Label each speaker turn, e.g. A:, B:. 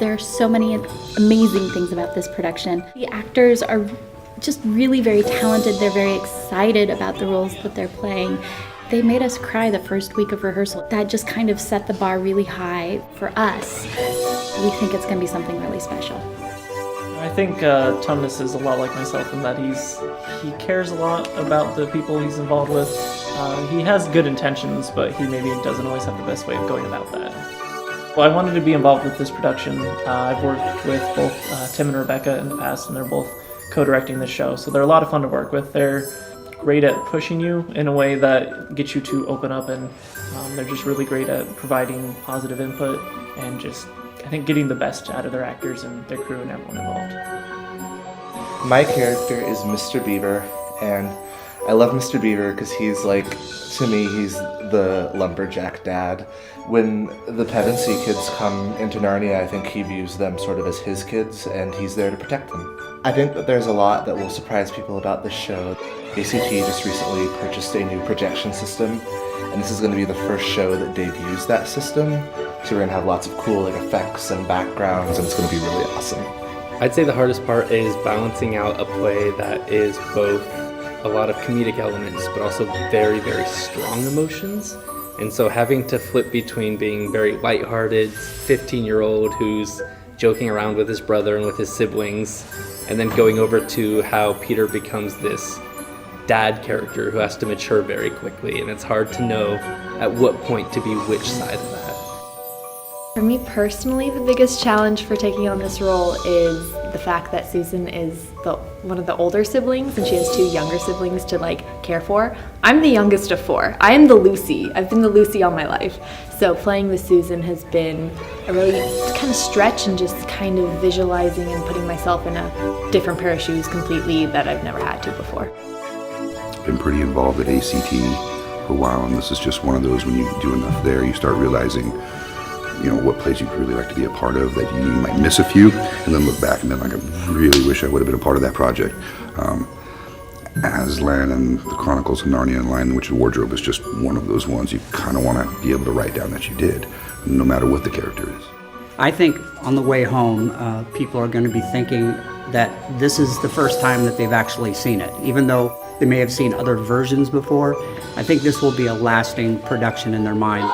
A: There are so many amazing things about this production. The actors are just really very talented. They're very excited about the roles that they're playing. They made us cry the first week of rehearsal. That just kind of set the bar really high for us. We think it's going to be something really special.
B: I think Tumnus is a lot like myself in that he cares a lot about the people he's involved with. He has good intentions, but he maybe doesn't always have the best way of going about that. Well, I wanted to be involved with this production. I've worked with both Tim and Rebecca in the past, and they're both co-directing the show, so they're a lot of fun to work with. They're great at pushing you in a way that gets you to open up, and they're just really great at providing positive input and just, I think, getting the best out of their actors and their crew and everyone involved.
C: My character is Mr. Beaver, and I love Mr. Beaver because he's like, to me, he's the lumberjack dad. When the Pevensey kids come into Narnia, I think he views them sort of as his kids, and he's there to protect them. I think that there's a lot that will surprise people about this show. ACT just recently purchased a new projection system, and this is going to be the first show that debuts that system. So we're going to have lots of cool effects and backgrounds, and it's going to be really awesome.
D: I'd say the hardest part is balancing out a play that is both a lot of comedic elements, but also very, very strong emotions. And so having to flip between being very lighthearted 15-year-old who's joking around with his brother and with his siblings, and then going over to how Peter becomes this dad character who has to mature very quickly, and it's hard to know at what point to be which side of that.
E: For me personally, the biggest challenge for taking on this role is the fact that Susan is one of the older siblings, and she has two younger siblings to care for. I'm the youngest of four. I am the Lucy. I've been the Lucy all my life. So playing the Susan has been a really kind of stretch, and just kind of visualizing and putting myself in a different pair of shoes completely that I've never had to before.
F: Been pretty involved at ACT for a while, and this is just one of those, when you do enough there, you start realizing what plays you'd really like to be a part of, that you might miss a few, and then look back and then I really wish I would have been a part of that project. Aslan and the Chronicles of Narnia and Lion, the Witch and Wardrobe is just one of those ones you kind of want to be able to write down that you did, no matter what the character is.
G: I think on the way home, people are going to be thinking that this is the first time that they've actually seen it. Even though they may have seen other versions before, I think this will be a lasting production in their mind.